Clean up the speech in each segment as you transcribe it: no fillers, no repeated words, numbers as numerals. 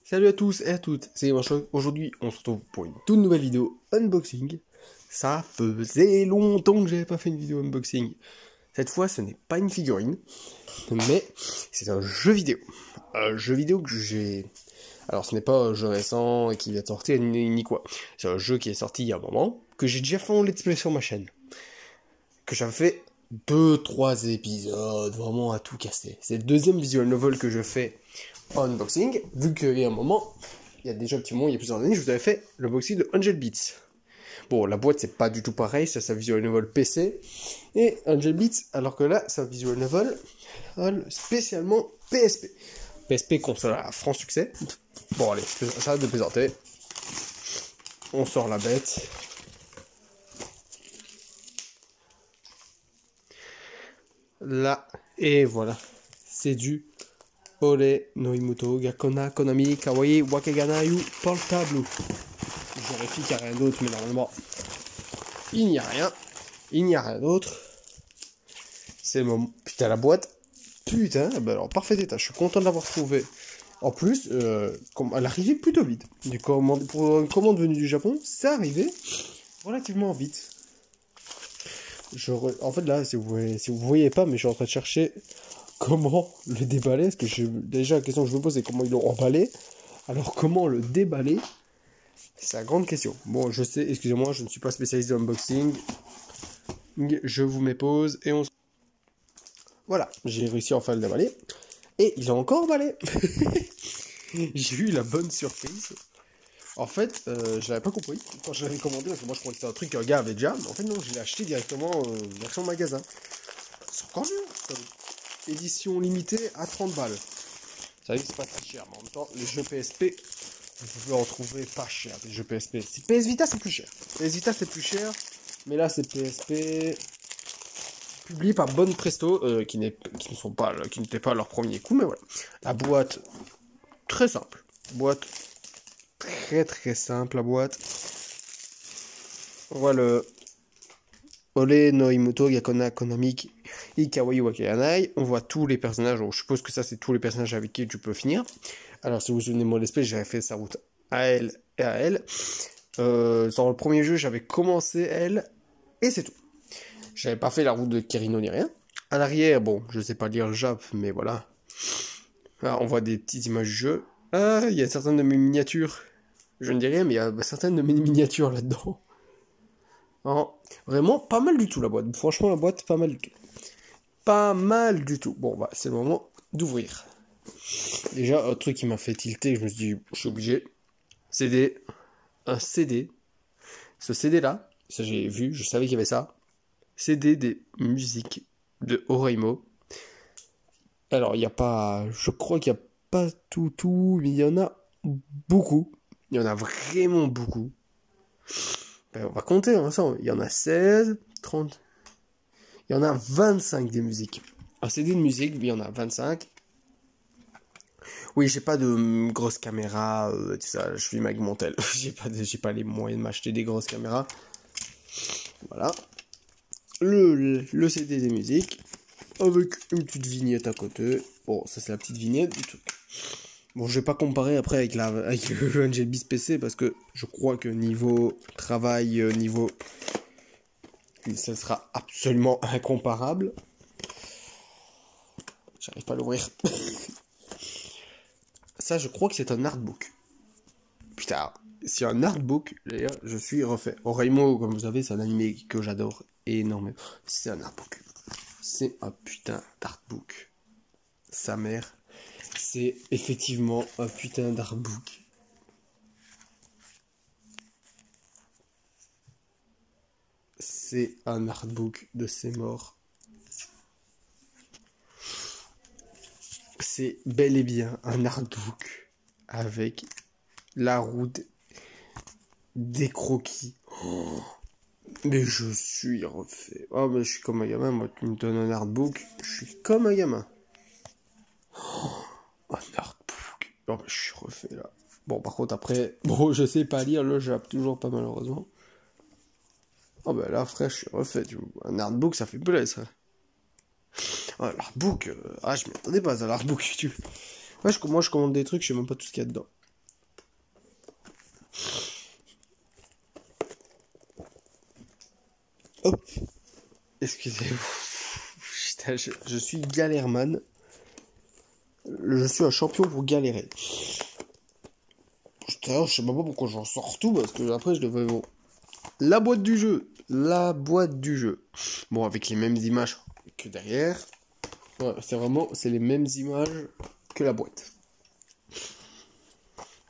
Salut à tous et à toutes, c'est Manchoc. Aujourd'hui, on se retrouve pour une toute nouvelle vidéo unboxing. Ça faisait longtemps que j'avais pas fait une vidéo unboxing. Cette fois, ce n'est pas une figurine, mais c'est un jeu vidéo. Un jeu vidéo que j'ai... Alors, ce n'est pas un jeu récent et qui vient de sortir ni quoi. C'est un jeu qui est sorti il y a un moment, que j'ai déjà fait en let's play sur ma chaîne. Que j'avais fait 2-3 épisodes, vraiment à tout casser. C'est le deuxième visual novel que je fais en unboxing, vu qu'il y a un moment, il y a déjà un petit moment, il y a plusieurs années, je vous avais fait l'unboxing de Angel Beats. Bon, la boîte, c'est pas du tout pareil, ça, c'est un visual novel PC, et Angel Beats, alors que là, c'est un visual novel spécialement PSP. PSP console à franc succès. Bon, allez, j'arrête de plaisanter. On sort la bête. Là, et voilà, c'est du Ole Noimuto Gakona Konami Kawaii Wakeganayu Portable. Je vérifie qu'il n'y a rien d'autre, mais normalement, il n'y a rien. Il n'y a rien d'autre. C'est le moment. Putain, la boîte. Putain, bah alors, parfait état. Je suis content de l'avoir trouvé. En plus, elle arrivait plutôt vite. Pour une commande venue du Japon, c'est arrivé relativement vite. En fait, là, si vous voyez pas, mais je suis en train de chercher comment le déballer. Parce que déjà, la question que je me pose, c'est comment ils l'ont emballé. Alors, comment le déballer? C'est la grande question. Bon, je sais, excusez-moi, je ne suis pas spécialiste de unboxing. Je vous mets pause et on... Voilà, j'ai réussi enfin à le déballer. Et il a encore emballé. J'ai eu la bonne surprise. En fait, je l'avais pas compris quand je l'avais commandé, parce que moi je croyais que c'était un truc qu'un gars avait déjà, mais en fait non, je l'ai acheté directement version magasin. C'est encore mieux, édition limitée à 30 balles. Ça veut dire que c'est pas très cher, mais en même temps, les jeux PSP, vous pouvez en trouver pas cher, les jeux PSP. Si PS Vita c'est plus cher. PS Vita c'est plus cher, mais là c'est PSP, publié par Bonne Presto, qui n'était pas leur premier coup, mais voilà. La boîte, très simple. Boîte très simple, la boîte. On voit le Ole Noimuto Gakona Konami Kawaii Wakeganai. On voit tous les personnages. Je suppose que ça, c'est tous les personnages avec qui tu peux finir. Alors, si vous vous souvenez de mon espèce, j'avais fait sa route à elle et à elle. Dans le premier jeu, j'avais commencé elle, et c'est tout. J'avais pas fait la route de Kirino ni rien. À l'arrière, bon, je sais pas lire le Jap, mais voilà. Là, on voit des petites images du jeu. Ah, il y a certaines de mes miniatures. Je ne dis rien, mais il y a certaines de mes miniatures là-dedans. Alors, vraiment, pas mal du tout la boîte. Franchement, la boîte, pas mal du tout. Pas mal du tout. Bon, bah, c'est le moment d'ouvrir. Déjà, un truc qui m'a fait tilter, je me suis dit, je suis obligé. Un CD. Ce CD-là, ça j'ai vu, je savais qu'il y avait ça. CD des musiques de Oreimo. Alors, il n'y a pas... Je crois qu'il n'y a pas tout, mais il y en a beaucoup. Il y en a vraiment beaucoup. Ben, on va compter ensemble. Il y en a 16, 30. Il y en a 25 des musiques. Un CD de musique, il y en a 25. Oui, j'ai pas de grosse caméra, tout ça. Je filme avec mon tel. j'ai pas les moyens de m'acheter des grosses caméras. Voilà. Le CD des musiques. Avec une petite vignette à côté. Bon, ça c'est la petite vignette du truc. Bon, je vais pas comparer après avec le Angel Beats PC parce que je crois que niveau travail, ça sera absolument incomparable. J'arrive pas à l'ouvrir. Ça, je crois que c'est un artbook. Putain, c'est un artbook, d'ailleurs, je suis refait. Oreimo, comme vous savez, c'est un animé que j'adore énormément. C'est un artbook. C'est un putain d'artbook. Sa mère. C'est effectivement un putain d'artbook. C'est un artbook de ses morts. C'est bel et bien un artbook avec la route des croquis. Oh, mais je suis refait. Oh, mais je suis comme un gamin. Moi, tu me donnes un artbook, je suis comme un gamin. Oh, un artbook. Oh, mais je suis refait là. Bon, par contre, après, bon, je sais pas lire le Jap, toujours pas malheureusement. Oh, bah là, frère, je suis refait. Un artbook, ça fait plaisir. Oh, l'artbook, je m'y attendais pas à l'artbook. Ouais, moi, je commande des trucs, je sais même pas tout ce qu'il y a dedans. Hop. Excusez-moi. Putain, je suis galère-man. Je suis un champion pour galérer. Putain, je sais même pas pourquoi j'en sors tout, parce que après je devrais... La boîte du jeu. La boîte du jeu. Bon, avec les mêmes images que derrière. Ouais, c'est les mêmes images que la boîte.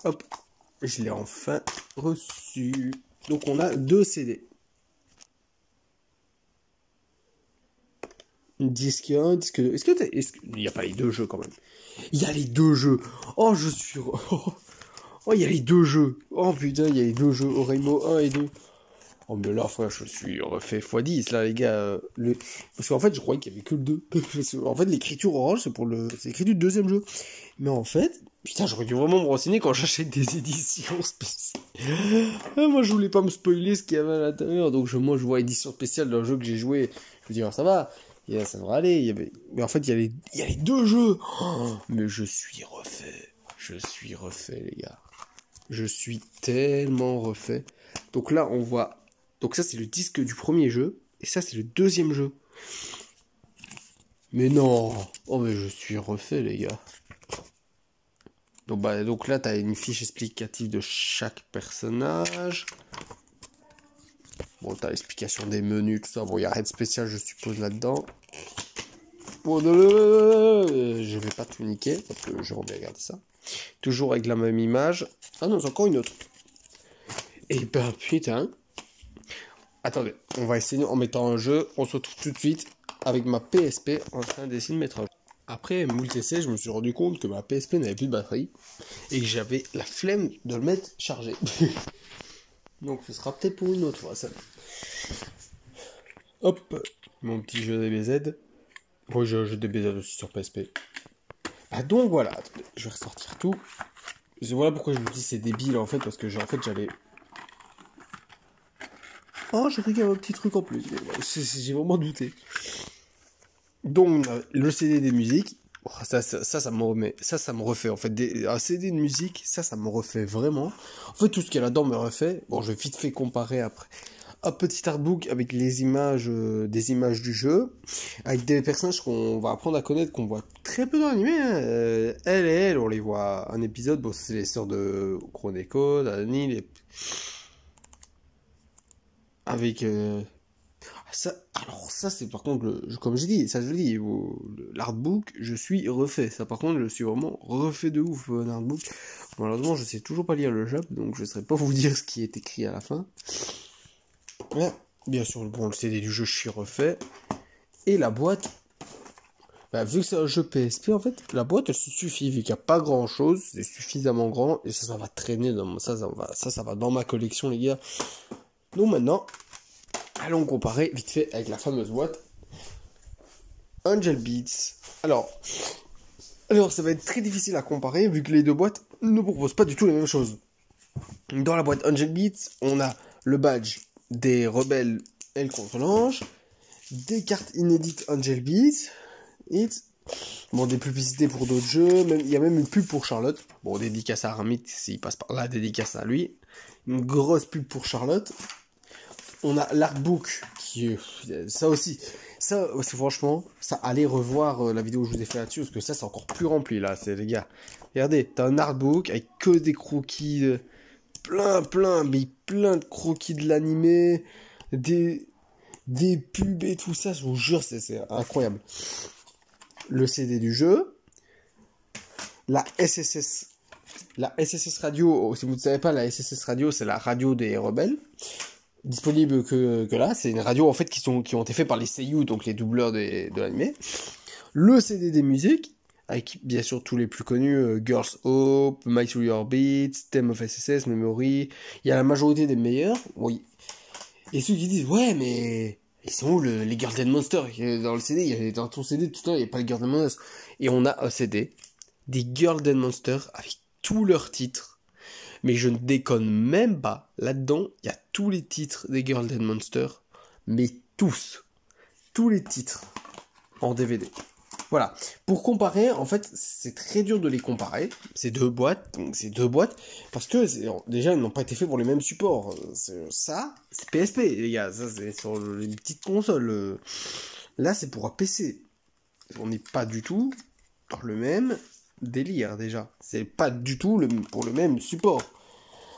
Hop. Je l'ai enfin reçu. Donc on a 2 CD. Disque 1, disque 2. Il n'y a pas les 2 jeux quand même. Il y a les 2 jeux. Oh, je suis... Oh, il y a les 2 jeux. Oh putain, il y a les 2 jeux. Oreimo 1 et 2. Oh, mais là, frère, je suis refait x10, là, les gars. Parce qu'en fait, je croyais qu'il y avait que le 2. En fait, l'écriture orange, c'est écrit du deuxième jeu. Mais en fait, putain, j'aurais dû vraiment me renseigner quand j'achète des éditions spéciales. Moi, je voulais pas me spoiler ce qu'il y avait à l'intérieur. Donc, moi, je vois édition spéciale d'un jeu que j'ai joué. Je me dis, ça va. Et là, ça devrait aller. Mais en fait, il y a les 2 jeux. Oh, mais je suis refait. Je suis refait, les gars. Je suis tellement refait. Donc là, on voit... Donc ça, c'est le disque du premier jeu. Et ça, c'est le deuxième jeu. Mais non. Oh, mais je suis refait, les gars. Donc là, t'as une fiche explicative de chaque personnage. Bon, t'as l'explication des menus, tout ça. Bon, il n'y a rien de spécial, je suppose, là-dedans. Bon, je vais pas tout niquer, parce que j'aimerais bien regarder ça. Toujours avec la même image. Ah non, c'est encore une autre. Et ben, putain... Attendez, on va essayer en mettant un jeu. On se retrouve tout de suite avec ma PSP en train d'essayer de mettre un jeu. Après moult essais, je me suis rendu compte que ma PSP n'avait plus de batterie et que j'avais la flemme de le mettre chargé. Donc ce sera peut-être pour une autre fois ça. Hop, mon petit jeu DBZ. Moi j'ai un jeu DBZ aussi sur PSP. Ah donc voilà, attendez, je vais ressortir tout. Voilà pourquoi je me dis c'est débile en fait, parce que j'allais... Oh, j'ai cru qu'il y avait un petit truc en plus. J'ai vraiment douté. Donc, le CD des musiques. Oh, ça me remet. Ça me refait. En fait, un CD de musique, ça me refait vraiment. En fait, tout ce qu'il y a là-dedans me refait. Bon, je vais vite fait comparer après. Un petit artbook avec les images, des images du jeu. Avec des personnages qu'on va apprendre à connaître, qu'on voit très peu dans l'animé. Hein. Elle, on les voit un épisode. Bon, c'est les sœurs de Kuroneko, d'Annie, les... Avec ça, alors ça c'est par contre comme j'ai dit, ça je le dis, l'artbook je suis refait. Ça par contre je suis vraiment refait de ouf un artbook. Malheureusement je sais toujours pas lire le Jap, donc je ne saurais pas vous dire ce qui est écrit à la fin. Ouais, bien sûr bon le CD du jeu je suis refait. Et la boîte, vu que c'est un jeu PSP en fait, la boîte elle se suffit vu qu'il n'y a pas grand chose, c'est suffisamment grand et ça va traîner dans ça va dans ma collection les gars. Donc maintenant, allons comparer vite fait avec la fameuse boîte Angel Beats. Alors, ça va être très difficile à comparer vu que les deux boîtes ne proposent pas du tout les mêmes choses. Dans la boîte Angel Beats, on a le badge des rebelles Elle contre l'ange, des cartes inédites Angel Beats, bon, des publicités pour d'autres jeux, il y a même une pub pour Charlotte. Bon, dédicace à Ramit s'il passe par là, dédicace à lui. Une grosse pub pour Charlotte. On a l'artbook qui est... Ça aussi, franchement, ça, allez revoir la vidéo que je vous ai fait là-dessus, parce que ça, c'est encore plus rempli, là, les gars. Regardez, t'as un artbook avec que des croquis, plein de croquis de l'animé, des pubs et tout ça, je vous jure, c'est incroyable. Le CD du jeu, la SSS radio, si vous ne savez pas, la SSS radio, c'est la radio des rebelles. Disponible que là, c'est une radio en fait qui ont été faits par les seiyuu, donc les doubleurs de l'anime. Le CD des musiques, avec bien sûr tous les plus connus, Girls Hope, My Through Your Beats, Theme of SSS, Memory, il y a la majorité des meilleurs, oui. Et ceux qui disent, ouais mais ils sont où les Girls Dead Monster dans le CD, dans ton CD tout le temps, il n'y a pas les Girls Dead Monster. Et on a un CD des Girls Dead Monster avec tous leurs titres. Mais je ne déconne même pas. Là-dedans, il y a tous les titres des Girls Dead Monster. Mais tous. Tous les titres. En DVD. Voilà. Pour comparer, en fait, c'est très dur de les comparer. Ces deux boîtes, parce que déjà, ils n'ont pas été faits pour les mêmes supports. Ça, c'est PSP, les gars. Ça, c'est sur les petites consoles. Là, c'est pour un PC. On n'est pas du tout dans le même délire, déjà. C'est pas du tout pour le même support.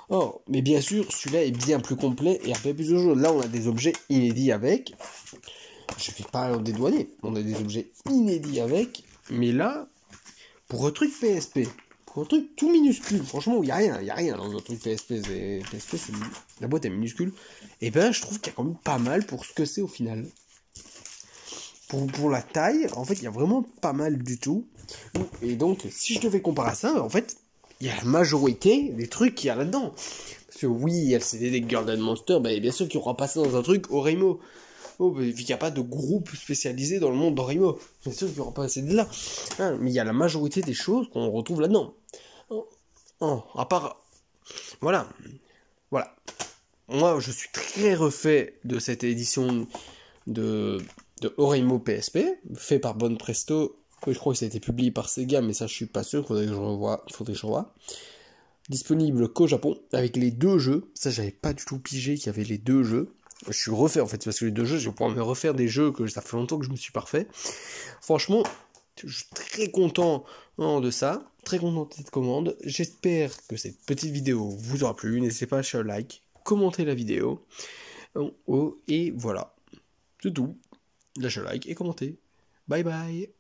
Oh, mais bien sûr, celui-là est bien plus complet et un peu plus de choses. Là, on a des objets inédits avec. Je ne vais pas en dédouaner. On a des objets inédits avec. Mais là, pour un truc PSP, pour un truc tout minuscule, franchement, il n'y a rien. Il n'y a rien dans un truc PSP. PSP, la boîte est minuscule. Et ben, je trouve qu'il y a quand même pas mal pour ce que c'est au final. Pour la taille, en fait, il y a vraiment pas mal du tout. Et donc, si je devais comparer à ça, en fait, il y a la majorité des trucs qu'il y a là-dedans. Parce que oui, il y a le CD des Golden Monster, bah, bien sûr qu'il y aura pas ça dans un truc Orimo. Oh, bah, vu qu'il n'y a pas de groupe spécialisé dans le monde d'Orimo. Bien sûr qu'il n'y aura pas assez de là. Hein, mais il y a la majorité des choses qu'on retrouve là-dedans. À part... Voilà. Voilà. Moi, je suis très refait de cette édition de Orimo PSP, fait par Bonne Presto. Je crois que ça a été publié par Sega, mais ça je suis pas sûr, il faudrait que je revoie. Disponible qu'au Japon, avec les deux jeux. Ça j'avais pas du tout pigé qu'il y avait les deux jeux. Je suis refait en fait, parce que les deux jeux, je vais pouvoir me refaire des jeux que ça fait longtemps que je me suis pas refait. Franchement, je suis très content de ça, très content de cette commande. J'espère que cette petite vidéo vous aura plu. N'hésitez pas à lâcher un like, commenter la vidéo. Et voilà, c'est tout. Lâchez un like et commentez. Bye bye.